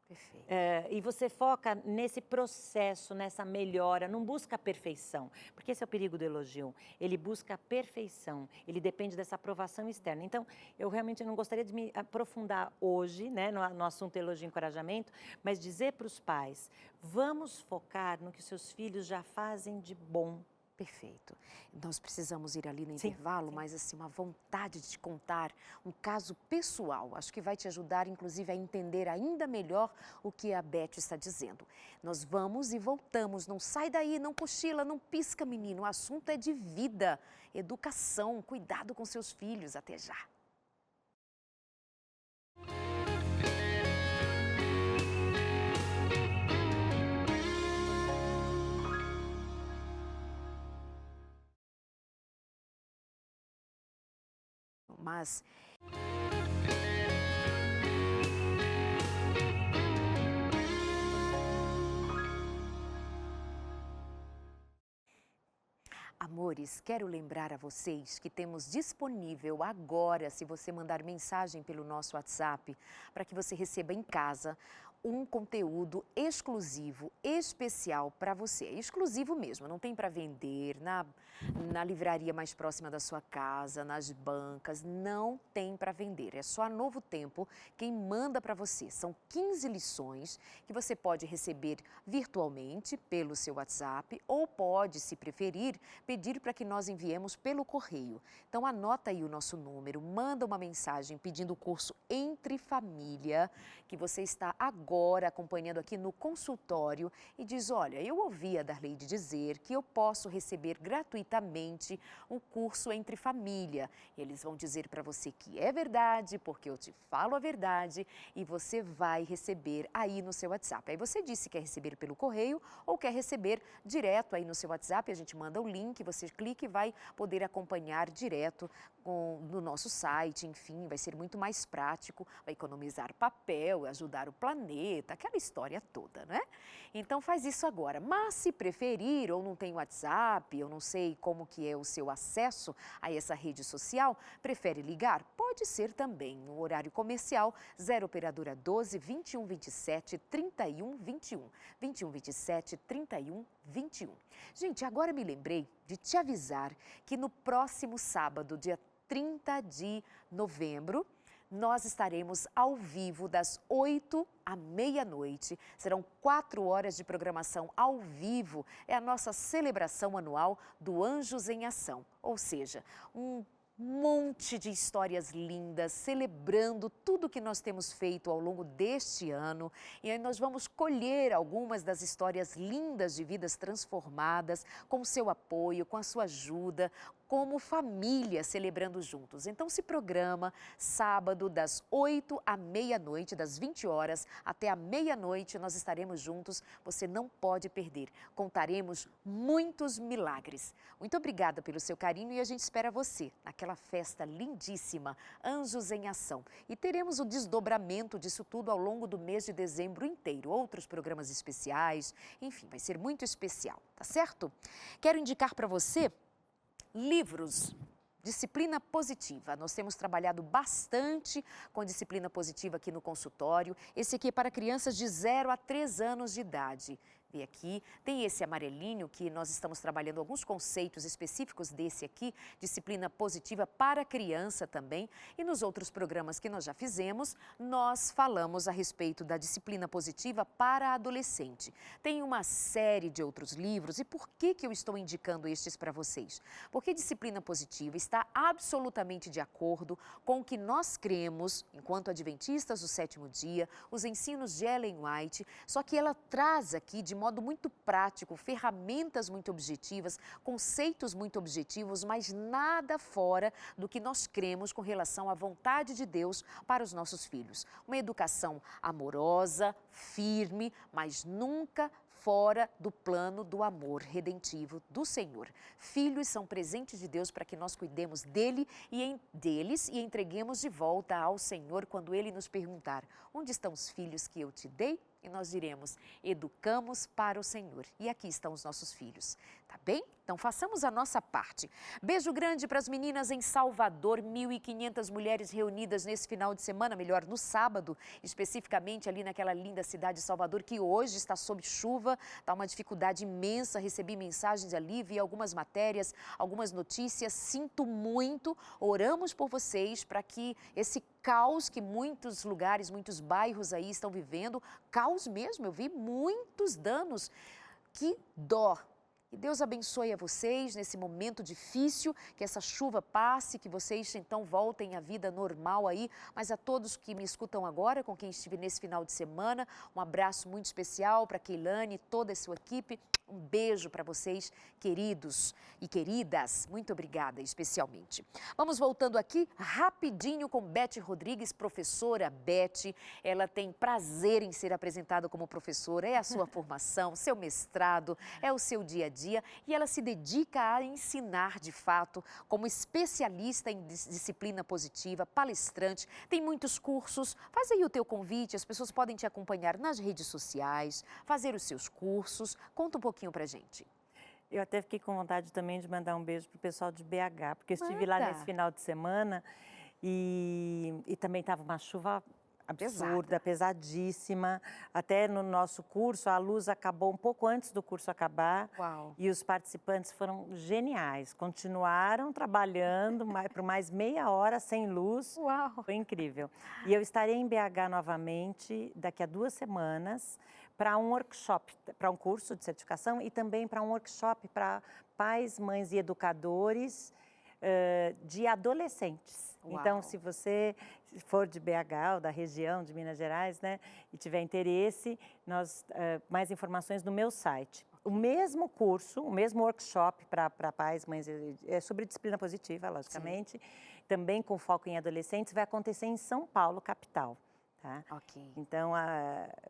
Perfeito. E você foca nesse processo, nessa melhora, não busca a perfeição. Porque esse é o perigo do elogio. Ele busca a perfeição, ele depende dessa aprovação externa. Então, eu realmente não gostaria de me aprofundar hoje, né, no assunto elogio e encorajamento, mas dizer para os pais, vamos focar no que seus filhos já fazem de bom. Perfeito. Nós precisamos ir ali no intervalo, mas assim, uma vontade de te contar um caso pessoal. Acho que vai te ajudar, inclusive, a entender ainda melhor o que a Beth está dizendo. Nós vamos e voltamos. Não sai daí, não cochila, não pisca, menino. O assunto é de vida, educação, cuidado com seus filhos. Até já. Mas amores, quero lembrar a vocês que temos disponível agora, se você mandar mensagem pelo nosso WhatsApp, para que você receba em casa um conteúdo exclusivo, especial para você. Exclusivo mesmo, não tem para vender na livraria mais próxima da sua casa, nas bancas, não tem para vender. É só a Novo Tempo quem manda para você. São 15 lições que você pode receber virtualmente pelo seu WhatsApp ou pode, se preferir, pedir para que nós enviemos pelo correio. Então anota aí o nosso número, manda uma mensagem pedindo o curso Entre Família, que você está agora acompanhando aqui no consultório e diz, olha, eu ouvi a Darleide dizer que eu posso receber gratuitamente um curso Entre Família. E eles vão dizer para você que é verdade, porque eu te falo a verdade e você vai receber aí no seu WhatsApp. Aí você disse que quer receber pelo correio ou quer receber direto aí no seu WhatsApp, a gente manda o link, você clica e vai poder acompanhar direto no nosso site, enfim, vai ser muito mais prático, vai economizar papel, ajudar o planeta, aquela história toda, né? Então faz isso agora, mas se preferir ou não tem WhatsApp, eu não sei como que é o seu acesso a essa rede social, prefere ligar? Pode ser também no horário comercial 0 operadora 12 21 27 31 21, 21 27 31 21. Gente, agora me lembrei de te avisar que no próximo sábado, dia 30 de novembro, nós estaremos ao vivo das 8 à meia-noite. Serão 4 horas de programação ao vivo. É a nossa celebração anual do Anjos em Ação. Ou seja, um monte de histórias lindas, celebrando tudo que nós temos feito ao longo deste ano. E aí nós vamos colher algumas das histórias lindas de vidas transformadas, com o seu apoio, com a sua ajuda, como família celebrando juntos. Então se programa sábado das 8 à meia-noite, das 20 horas até a meia-noite, nós estaremos juntos, você não pode perder. Contaremos muitos milagres. Muito obrigada pelo seu carinho e a gente espera você naquela festa lindíssima, Anjos em Ação. E teremos o desdobramento disso tudo ao longo do mês de dezembro inteiro, outros programas especiais, enfim, vai ser muito especial, tá certo? Quero indicar para você livros, disciplina positiva. Nós temos trabalhado bastante com disciplina positiva aqui no consultório. Esse aqui é para crianças de 0 a 3 anos de idade. Vê aqui, tem esse amarelinho que nós estamos trabalhando alguns conceitos específicos desse aqui, disciplina positiva para criança também. E nos outros programas que nós já fizemos, nós falamos a respeito da disciplina positiva para adolescente. Tem uma série de outros livros e por que eu estou indicando estes para vocês? Porque disciplina positiva está absolutamente de acordo com o que nós cremos, enquanto adventistas do sétimo dia, os ensinos de Ellen White, só que ela traz aqui de modo muito prático, ferramentas muito objetivas, conceitos muito objetivos, mas nada fora do que nós cremos com relação à vontade de Deus para os nossos filhos. Uma educação amorosa, firme, mas nunca fora do plano do amor redentivo do Senhor. Filhos são presentes de Deus para que nós cuidemos deles e entreguemos de volta ao Senhor quando Ele nos perguntar: onde estão os filhos que eu te dei? E nós diremos: educamos para o Senhor. E aqui estão os nossos filhos. Tá bem? Então façamos a nossa parte. Beijo grande para as meninas em Salvador, 1.500 mulheres reunidas nesse final de semana, melhor, no sábado, especificamente ali naquela linda cidade de Salvador, que hoje está sob chuva, está uma dificuldade imensa. Recebi mensagens ali, vi algumas matérias, algumas notícias, sinto muito. Oramos por vocês para que esse caos que muitos lugares, muitos bairros aí estão vivendo, caos mesmo, eu vi muitos danos, que dó. E Deus abençoe a vocês nesse momento difícil, que essa chuva passe, que vocês então voltem à vida normal aí. Mas a todos que me escutam agora, com quem estive nesse final de semana, um abraço muito especial para Keilane e toda a sua equipe. Um beijo para vocês, queridos e queridas. Muito obrigada, especialmente. Vamos voltando aqui rapidinho com Beth Rodrigues, professora Beth. Ela tem prazer em ser apresentada como professora, é a sua formação, seu mestrado, é o seu dia a dia e ela se dedica a ensinar de fato como especialista em disciplina positiva, palestrante, tem muitos cursos. Faz aí o teu convite, as pessoas podem te acompanhar nas redes sociais, fazer os seus cursos. Conta um pouquinho pra gente. Eu até fiquei com vontade também de mandar um beijo pro pessoal de BH, porque eu estive lá Manda. nesse final de semana e também estava uma chuva absurda, pesadíssima. Até no nosso curso, a luz acabou um pouco antes do curso acabar. Uau. E os participantes foram geniais. Continuaram trabalhando por mais meia hora sem luz. Uau. Foi incrível. E eu estarei em BH novamente daqui a 2 semanas para um workshop, para um curso de certificação e também para um workshop para pais, mães e educadores de adolescentes. Uau. Então, se você for de BH ou da região de Minas Gerais, né, e tiver interesse, mais informações no meu site. O mesmo curso, o mesmo workshop para pais, mães, é sobre disciplina positiva, logicamente, sim, também com foco em adolescentes, vai acontecer em São Paulo, capital. Tá? Ok. Então,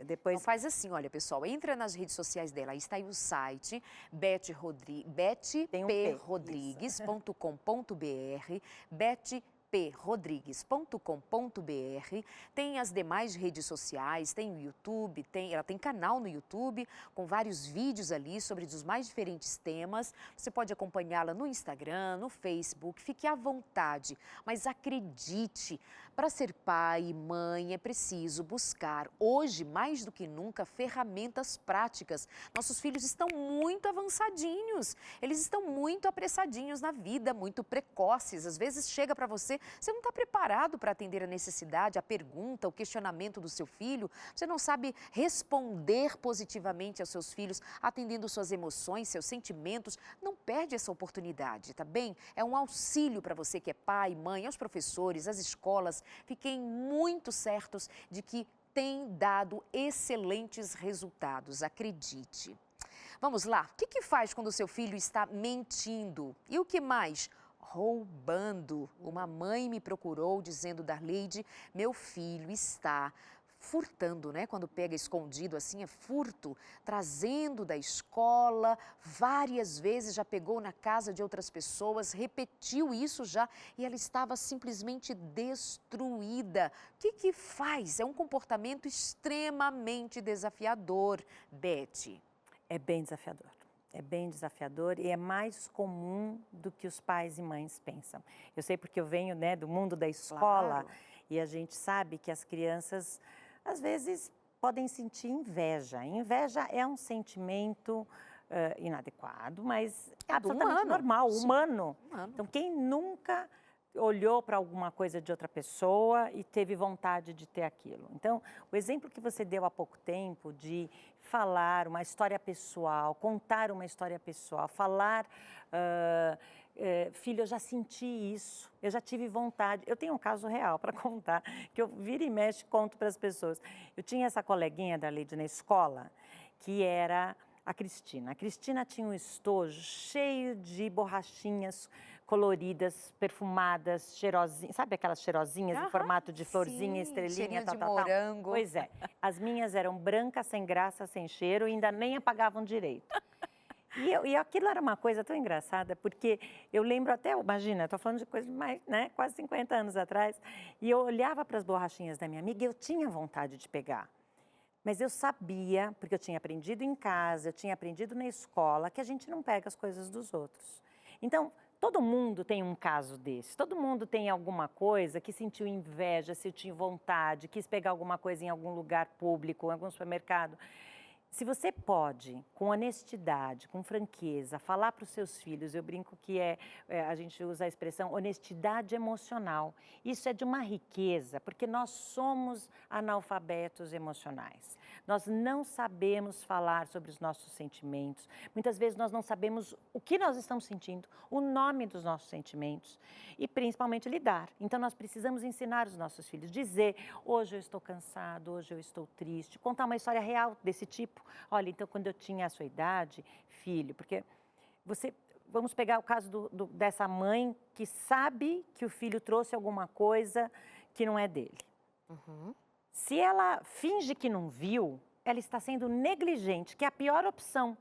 depois... Então faz assim, olha, pessoal, entra nas redes sociais dela, aí está aí o site, bethprodrigues.com.br, bethprodrigues.com.br, tem as demais redes sociais, tem o YouTube, ela tem canal no YouTube com vários vídeos ali sobre os mais diferentes temas. Você pode acompanhá-la no Instagram, no Facebook, fique à vontade, mas acredite, para ser pai e mãe é preciso buscar, hoje mais do que nunca, ferramentas práticas. Nossos filhos estão muito avançadinhos, eles estão muito apressadinhos na vida, muito precoces. Às vezes chega para você, você não está preparado para atender a necessidade, a pergunta, o questionamento do seu filho, você não sabe responder positivamente aos seus filhos, atendendo suas emoções, seus sentimentos. Não perde essa oportunidade, tá bem? É um auxílio para você que é pai, mãe, aos professores, às escolas. Fiquem muito certos de que tem dado excelentes resultados, acredite. Vamos lá, o que faz quando o seu filho está mentindo? E o que mais? Roubando. Uma mãe me procurou dizendo: Darleide, meu filho está furtando, né? Quando pega escondido assim, é furto, trazendo da escola, várias vezes já pegou na casa de outras pessoas, repetiu isso já e ela estava simplesmente destruída. O que faz? É um comportamento extremamente desafiador, Beth. É bem desafiador. É bem desafiador e é mais comum do que os pais e mães pensam. Eu sei porque eu venho, né, do mundo da escola, claro, e a gente sabe que as crianças, às vezes, podem sentir inveja. Inveja é um sentimento inadequado, mas é absolutamente normal, humano. Então, quem nunca olhou para alguma coisa de outra pessoa e teve vontade de ter aquilo? Então, o exemplo que você deu há pouco tempo de falar uma história pessoal, contar uma história pessoal, falar, filho, eu já senti isso, eu já tive vontade. Eu tenho um caso real para contar, que eu vira e mexe conto para as pessoas. Eu tinha essa coleguinha da Leide na escola, que era a Cristina. A Cristina tinha um estojo cheio de borrachinhas coloridas, perfumadas, cheirosinhas, sabe aquelas cheirosinhas em formato de florzinha, sim, estrelinha, de morango. Pois é, as minhas eram brancas, sem graça, sem cheiro e ainda nem apagavam direito. E aquilo era uma coisa tão engraçada, porque eu lembro até, imagina, estou falando de coisa de mais, né, quase 50 anos atrás, e eu olhava para as borrachinhas da minha amiga e eu tinha vontade de pegar. Mas eu sabia, porque eu tinha aprendido em casa, eu tinha aprendido na escola, que a gente não pega as coisas dos outros. Então, todo mundo tem um caso desse, todo mundo tem alguma coisa que sentiu inveja, sentiu vontade, quis pegar alguma coisa em algum lugar público, em algum supermercado. Se você pode, com honestidade, com franqueza, falar para os seus filhos, eu brinco que a gente usa a expressão honestidade emocional. Isso é de uma riqueza, porque nós somos analfabetos emocionais. Nós não sabemos falar sobre os nossos sentimentos. Muitas vezes nós não sabemos o que nós estamos sentindo, o nome dos nossos sentimentos e principalmente lidar. Então nós precisamos ensinar os nossos filhos, dizer, hoje eu estou cansado, hoje eu estou triste, contar uma história real desse tipo. Olha, então quando eu tinha a sua idade, filho, porque vamos pegar o caso dessa mãe que sabe que o filho trouxe alguma coisa que não é dele. Uhum. Se ela finge que não viu, ela está sendo negligente, que é a pior opção.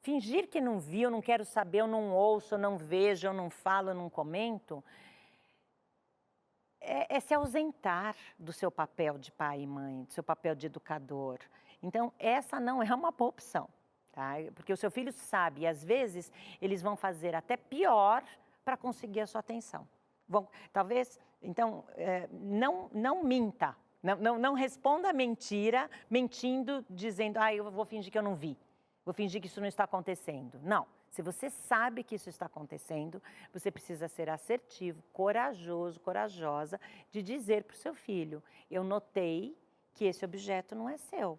Fingir que não viu, não quero saber, eu não ouço, eu não vejo, eu não falo, eu não comento, é se ausentar do seu papel de pai e mãe, do seu papel de educador. Então, essa não é uma boa opção, tá? Porque o seu filho sabe, e às vezes eles vão fazer até pior para conseguir a sua atenção. Talvez, então, não minta, não responda a mentira, mentindo, dizendo, eu vou fingir que eu não vi, vou fingir que isso não está acontecendo. Não. Se você sabe que isso está acontecendo, você precisa ser assertivo, corajoso, corajosa, de dizer para o seu filho, eu notei que esse objeto não é seu.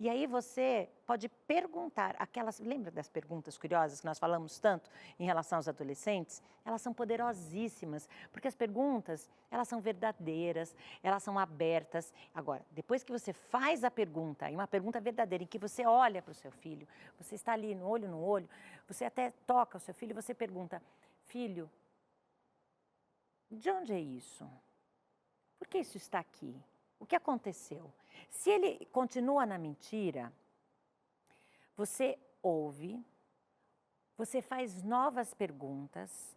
E aí você pode perguntar, lembra das perguntas curiosas que nós falamos tanto em relação aos adolescentes? Elas são poderosíssimas, porque as perguntas, elas são verdadeiras, elas são abertas. Agora, depois que você faz a pergunta, e uma pergunta verdadeira, em que você olha para o seu filho, você está ali no olho, você até toca o seu filho e você pergunta, filho, de onde é isso? Por que isso está aqui? O que aconteceu? Se ele continua na mentira, você ouve, você faz novas perguntas.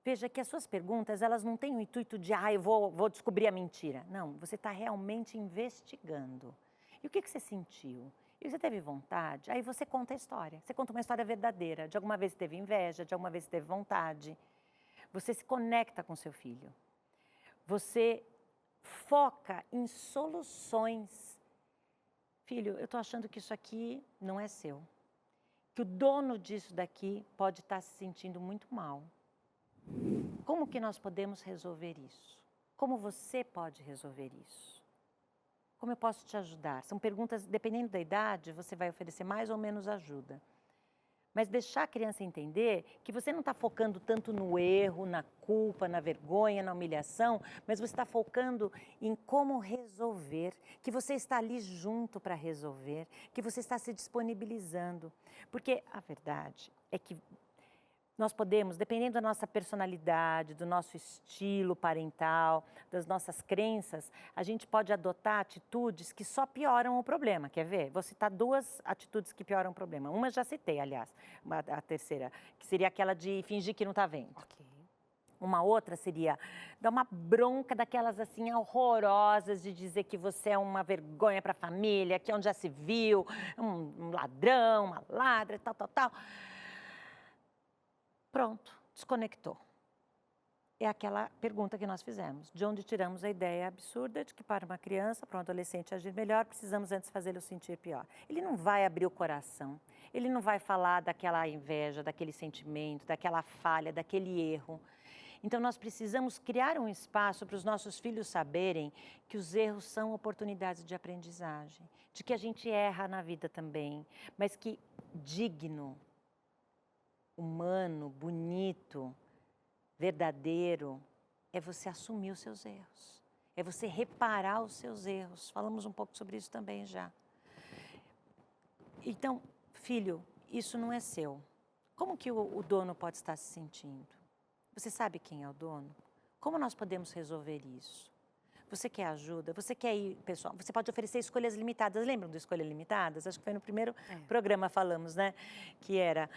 Veja que as suas perguntas, elas não têm o intuito de, eu vou descobrir a mentira. Não, você está realmente investigando. E o que você sentiu? E você teve vontade? Aí você conta a história. Você conta uma história verdadeira. De alguma vez teve inveja, de alguma vez teve vontade. Você se conecta com seu filho. Você foca em soluções. Filho, eu estou achando que isso aqui não é seu. Que o dono disso daqui pode estar se sentindo muito mal. Como que nós podemos resolver isso? Como você pode resolver isso? Como eu posso te ajudar? São perguntas, dependendo da idade, você vai oferecer mais ou menos ajuda. Mas deixar a criança entender que você não está focando tanto no erro, na culpa, na vergonha, na humilhação, mas você está focando em como resolver, que você está ali junto para resolver, que você está se disponibilizando. Porque a verdade é que nós podemos, dependendo da nossa personalidade, do nosso estilo parental, das nossas crenças, a gente pode adotar atitudes que só pioram o problema. Quer ver? Vou citar duas atitudes que pioram o problema. Uma já citei, aliás, a terceira, que seria aquela de fingir que não está vendo. Ok. Uma outra seria dar uma bronca daquelas assim horrorosas de dizer que você é uma vergonha para a família, que é onde já se viu, um ladrão, uma ladra, tal. Pronto, desconectou. É aquela pergunta que nós fizemos. De onde tiramos a ideia absurda de que para uma criança, para um adolescente agir melhor, precisamos antes fazê-lo sentir pior. Ele não vai abrir o coração, ele não vai falar daquela inveja, daquele sentimento, daquela falha, daquele erro. Então nós precisamos criar um espaço para os nossos filhos saberem que os erros são oportunidades de aprendizagem, de que a gente erra na vida também, mas que digno, humano, bonito, verdadeiro, é você assumir os seus erros. É você reparar os seus erros. Falamos um pouco sobre isso também já. Então, filho, isso não é seu. Como que o dono pode estar se sentindo? Você sabe quem é o dono? Como nós podemos resolver isso? Você quer ajuda? Você quer ir, pessoal? Você pode oferecer escolhas limitadas. Lembram do Escolhas Limitadas? Acho que foi no primeiro programa falamos, né? Que era...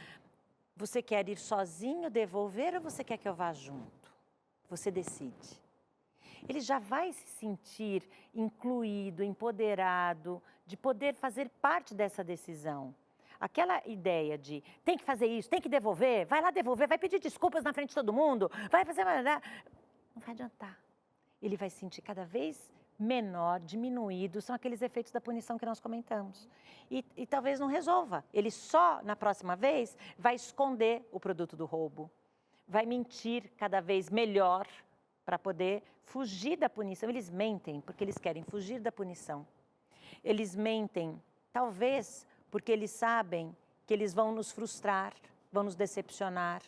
Você quer ir sozinho devolver ou você quer que eu vá junto? Você decide. Ele já vai se sentir incluído, empoderado, de poder fazer parte dessa decisão. Aquela ideia de tem que fazer isso, tem que devolver, vai lá devolver, vai pedir desculpas na frente de todo mundo, vai fazer... Não vai adiantar. Ele vai se sentir cada vez menor, diminuído, são aqueles efeitos da punição que nós comentamos. E talvez não resolva. Ele só, na próxima vez, vai esconder o produto do roubo. Vai mentir cada vez melhor para poder fugir da punição. Eles mentem porque eles querem fugir da punição. Eles mentem, talvez porque eles sabem que eles vão nos frustrar, vão nos decepcionar.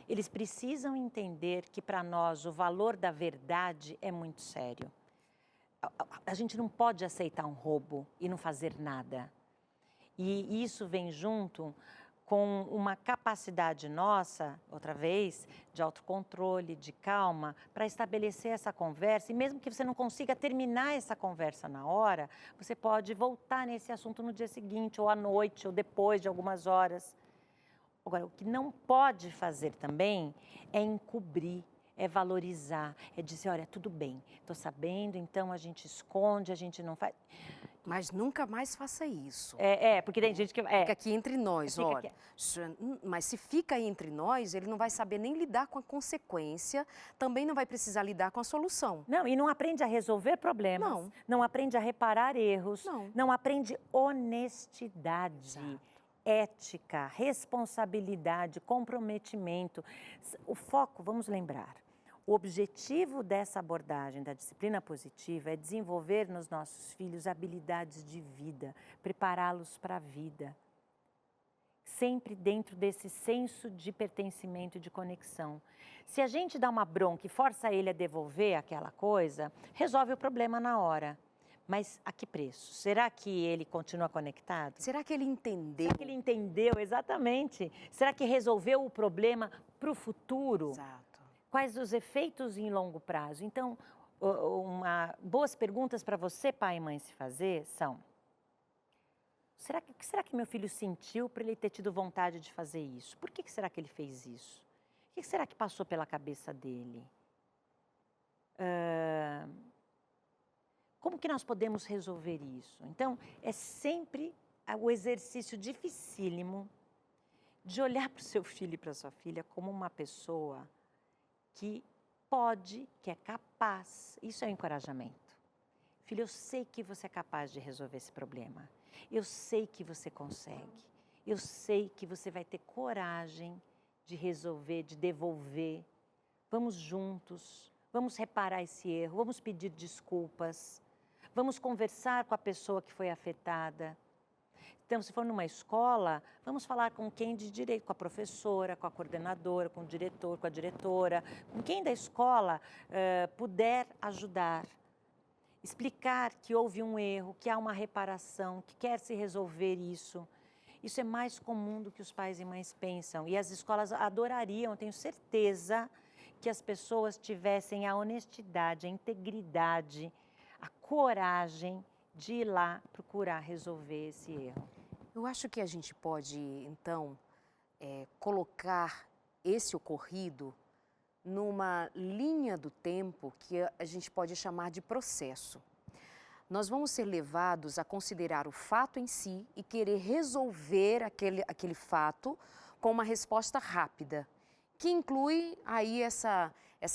Eles precisam entender que para nós o valor da verdade é muito sério. A gente não pode aceitar um roubo e não fazer nada. E isso vem junto com uma capacidade nossa, outra vez, de autocontrole, de calma, para estabelecer essa conversa. E mesmo que você não consiga terminar essa conversa na hora, você pode voltar nesse assunto no dia seguinte, ou à noite, ou depois de algumas horas. Agora, o que não pode fazer também é encobrir, é valorizar, é dizer, olha, tudo bem, estou sabendo, então a gente esconde, a gente não faz... Mas nunca mais faça isso. Porque tem gente que... Fica aqui entre nós, Fica olha. Mas se fica aí entre nós, ele não vai saber nem lidar com a consequência, também não vai precisar lidar com a solução. Não, e não aprende a resolver problemas, não aprende a reparar erros, não aprende honestidade, ética, responsabilidade, comprometimento. O foco, vamos lembrar, o objetivo dessa abordagem da disciplina positiva é desenvolver nos nossos filhos habilidades de vida, prepará-los para a vida. Sempre dentro desse senso de pertencimento e de conexão. Se a gente dá uma bronca e força ele a devolver aquela coisa, resolve o problema na hora. Mas a que preço? Será que ele continua conectado? Será que ele entendeu? Será que ele entendeu exatamente? Será que resolveu o problema para o futuro? Exato. Quais os efeitos em longo prazo? Então, boas perguntas para você, pai e mãe, se fazer são: o que será que meu filho sentiu para ele ter tido vontade de fazer isso? Por que será que ele fez isso? O que será que passou pela cabeça dele? Como que nós podemos resolver isso? Então, é sempre o exercício dificílimo de olhar para o seu filho e para a sua filha como uma pessoa que pode, que é capaz. Isso é um encorajamento. Filho, eu sei que você é capaz de resolver esse problema. Eu sei que você consegue. Eu sei que você vai ter coragem de resolver, de devolver. Vamos juntos, vamos reparar esse erro, vamos pedir desculpas, vamos conversar com a pessoa que foi afetada. Então, se for numa escola, vamos falar com quem de direito, com a professora, com a coordenadora, com o diretor, com a diretora, com quem da escola puder ajudar. Explicar que houve um erro, que há uma reparação, que quer se resolver isso. Isso é mais comum do que os pais e mães pensam. E as escolas adorariam, eu tenho certeza, que as pessoas tivessem a honestidade, a integridade, a coragem de ir lá procurar resolver esse erro. Eu acho que a gente pode, então, colocar esse ocorrido numa linha do tempo que a gente pode chamar de processo. Nós vamos ser levados a considerar o fato em si e querer resolver aquele fato com uma resposta rápida, que inclui aí essa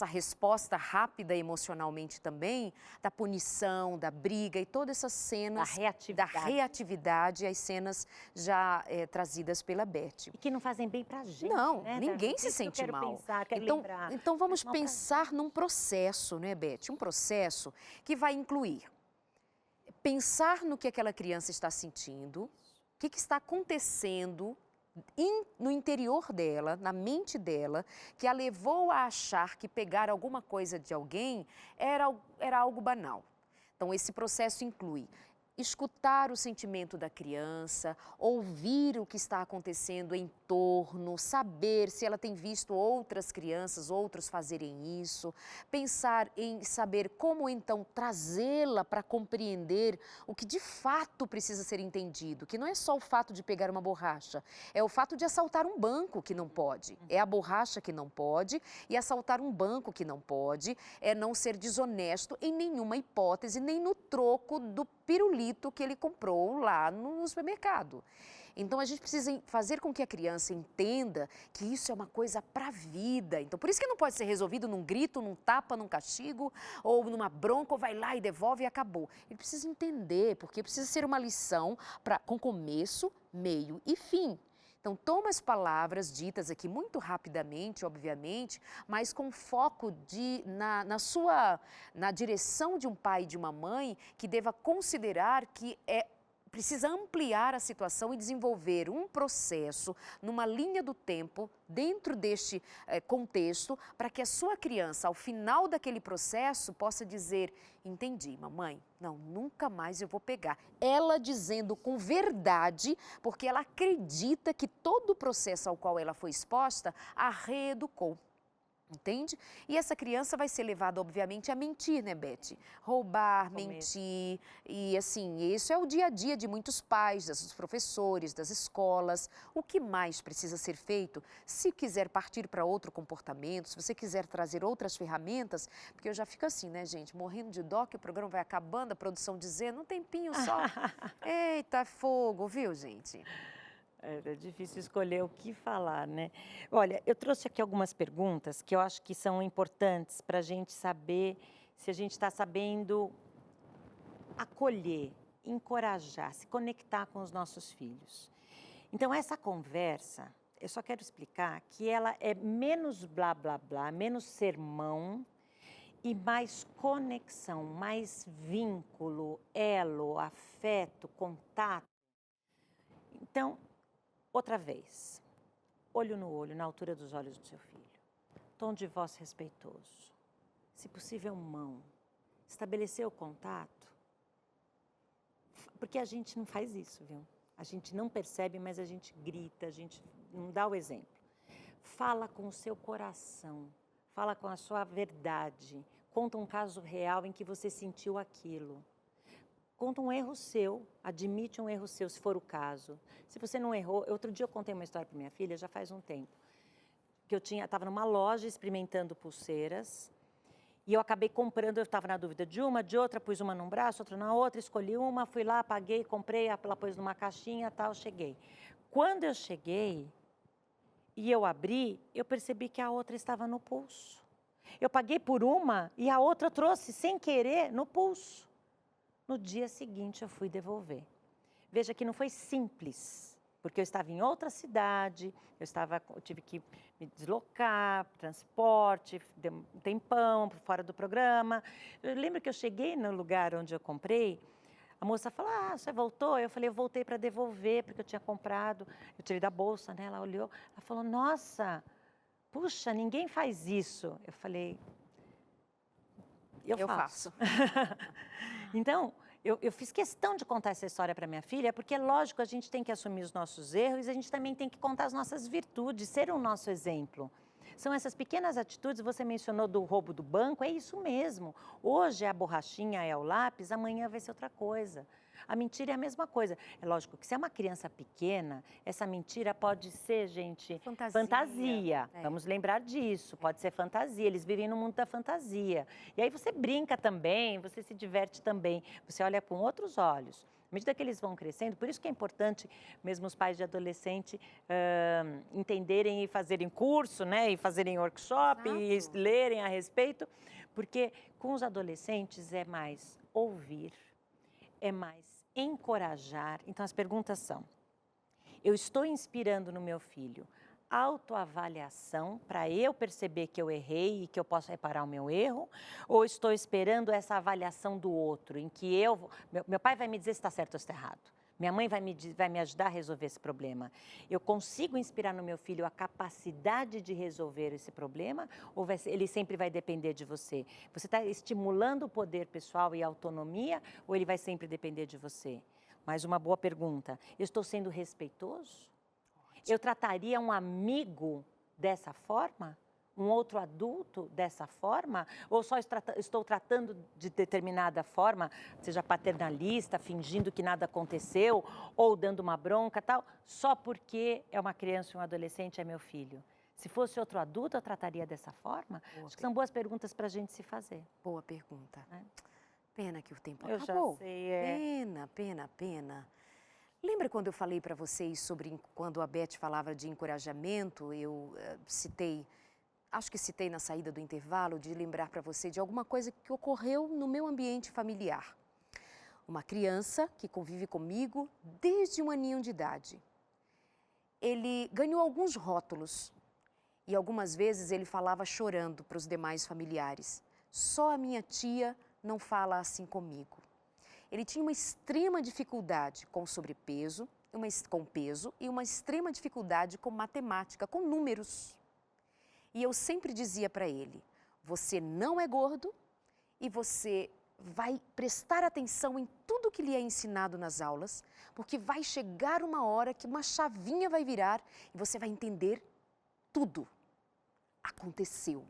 resposta rápida emocionalmente também, da punição, da briga e todas essas cenas da reatividade, as cenas já trazidas pela Beth. E que não fazem bem pra gente. Não, né, ninguém se sente mal. Então vamos pensar num processo, né, Beth? Um processo que vai incluir pensar no que aquela criança está sentindo, o que está acontecendo no interior dela, na mente dela, que a levou a achar que pegar alguma coisa de alguém era algo banal. Então, esse processo inclui escutar o sentimento da criança, ouvir o que está acontecendo em torno, saber se ela tem visto outras crianças, outros fazerem isso, pensar em saber como então trazê-la para compreender o que de fato precisa ser entendido, que não é só o fato de pegar uma borracha, é o fato de assaltar um banco que não pode, é a borracha que não pode e assaltar um banco que não pode, é não ser desonesto em nenhuma hipótese, nem no troco do pirulito que ele comprou lá no supermercado. Então, a gente precisa fazer com que a criança entenda que isso é uma coisa para a vida. Então, por isso que não pode ser resolvido num grito, num tapa, num castigo, ou numa bronca, ou vai lá e devolve e acabou. Ele precisa entender, porque precisa ser uma lição com começo, meio e fim. Então, toma as palavras ditas aqui muito rapidamente, obviamente, mas com foco na direção de um pai e de uma mãe que deva considerar que precisa ampliar a situação e desenvolver um processo numa linha do tempo, dentro deste contexto, para que a sua criança, ao final daquele processo, possa dizer: entendi, mamãe, não, nunca mais eu vou pegar. Ela dizendo com verdade, porque ela acredita que todo o processo ao qual ela foi exposta a reeducou. Entende? E essa criança vai ser levada, obviamente, a mentir, né, Beth? Roubar, mentir. E, assim, isso é o dia a dia de muitos pais, dos professores, das escolas. O que mais precisa ser feito? Se quiser partir para outro comportamento, se você quiser trazer outras ferramentas, porque eu já fico assim, né, gente, morrendo de dó, que o programa vai acabando, a produção dizendo, um tempinho só. Eita, fogo, viu, gente? Era difícil escolher o que falar, né? Olha, eu trouxe aqui algumas perguntas que eu acho que são importantes para a gente saber se a gente está sabendo acolher, encorajar, se conectar com os nossos filhos. Então, essa conversa, eu só quero explicar que ela é menos blá, blá, blá, menos sermão e mais conexão, mais vínculo, elo, afeto, contato. Então, outra vez, olho no olho, na altura dos olhos do seu filho. Tom de voz respeitoso. Se possível, mão. Estabelecer o contato. Porque a gente não faz isso, viu? A gente não percebe, mas a gente grita, a gente não dá o exemplo. Fala com o seu coração. Fala com a sua verdade. Conta um caso real em que você sentiu aquilo. Conta um erro seu, admite um erro seu, se for o caso. Se você não errou, outro dia eu contei uma história para minha filha, já faz um tempo, que eu estava numa loja experimentando pulseiras, e eu acabei comprando, eu estava na dúvida de uma, de outra, pus uma num braço, outra na outra, escolhi uma, fui lá, paguei, comprei, ela pôs numa caixinha, tal, cheguei. Quando eu cheguei e eu abri, eu percebi que a outra estava no pulso. Eu paguei por uma e a outra eu trouxe, sem querer, no pulso. No dia seguinte, eu fui devolver. Veja que não foi simples, porque eu estava em outra cidade, eu tive que me deslocar, transporte, deu um tempão fora do programa. Eu lembro que eu cheguei no lugar onde eu comprei, a moça falou, você voltou? Eu falei, eu voltei para devolver, porque eu tinha comprado, eu tirei da bolsa, né? Ela olhou, ela falou, nossa, puxa, ninguém faz isso. Eu falei, eu faço. Então, eu fiz questão de contar essa história para minha filha, porque, lógico, a gente tem que assumir os nossos erros e a gente também tem que contar as nossas virtudes, ser o nosso exemplo. São essas pequenas atitudes, você mencionou do roubo do banco, é isso mesmo. Hoje a borrachinha é o lápis, amanhã vai ser outra coisa. A mentira é a mesma coisa. É lógico que se é uma criança pequena, essa mentira pode ser, gente, fantasia. Vamos lembrar disso, pode ser fantasia. Eles vivem no mundo da fantasia. E aí você brinca também, você se diverte também. Você olha com outros olhos. À medida que eles vão crescendo, por isso que é importante mesmo os pais de adolescente entenderem e fazerem curso, né? E fazerem workshop, e lerem a respeito. Porque com os adolescentes é mais ouvir, é mais encorajar. Então, as perguntas são, eu estou inspirando no meu filho autoavaliação para eu perceber que eu errei e que eu posso reparar o meu erro? Ou estou esperando essa avaliação do outro, em que meu pai vai me dizer se está certo ou se está errado? Minha mãe vai me ajudar a resolver esse problema? Eu consigo inspirar no meu filho a capacidade de resolver esse problema? Ou ele sempre vai depender de você? Você está estimulando o poder pessoal e a autonomia? Ou ele vai sempre depender de você? Mais uma boa pergunta. Eu estou sendo respeitoso? Eu trataria um amigo dessa forma? Um outro adulto dessa forma? Ou só estou tratando de determinada forma, seja paternalista, fingindo que nada aconteceu, ou dando uma bronca, tal, só porque é uma criança e um adolescente, é meu filho? Se fosse outro adulto, eu trataria dessa forma? Acho que são boas perguntas para a gente se fazer. Boa pergunta. Pena que o tempo acabou. Eu já sei, Pena. Lembra quando eu falei para vocês sobre quando a Beth falava de encorajamento, eu acho que citei na saída do intervalo, de lembrar para você de alguma coisa que ocorreu no meu ambiente familiar. Uma criança que convive comigo desde 1 aninho de idade. ele ganhou alguns rótulos e algumas vezes ele falava chorando para os demais familiares. Só a minha tia não fala assim comigo. Ele tinha uma extrema dificuldade com sobrepeso, com peso e uma extrema dificuldade com matemática, com números. E eu sempre dizia para ele, você não é gordo e você vai prestar atenção em tudo que lhe é ensinado nas aulas, porque vai chegar uma hora que uma chavinha vai virar e você vai entender tudo. Aconteceu.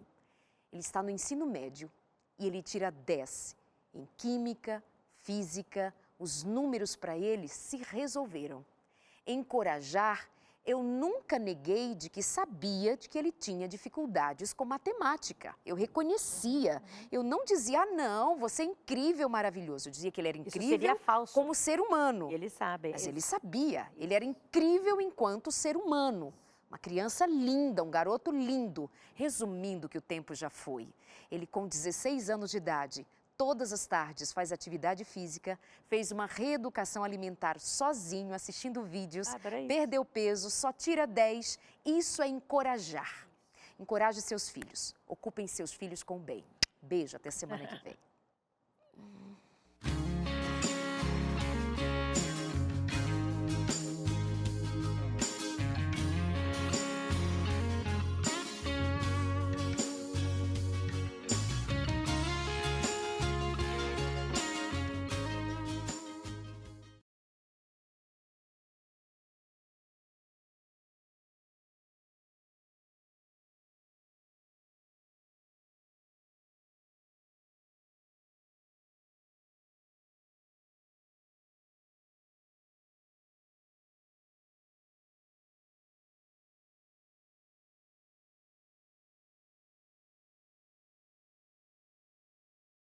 Ele está no ensino médio e ele tira 10 em química, física, os números para ele se resolveram. Encorajar, eu nunca neguei de que sabia de que ele tinha dificuldades com matemática. Eu reconhecia. Eu não dizia, ah, não, você é incrível, maravilhoso. Eu dizia que ele era incrível seria falso. como ser humano. E ele sabe. Mas ele sabia. Ele era incrível enquanto ser humano. Uma criança linda, um garoto lindo. Resumindo que o tempo já foi. Ele com 16 anos de idade, todas as tardes faz atividade física, fez uma reeducação alimentar sozinho, assistindo vídeos, perdeu peso, só tira 10. Isso é encorajar. Encoraje seus filhos. Ocupem seus filhos com o bem. Beijo, até semana que vem.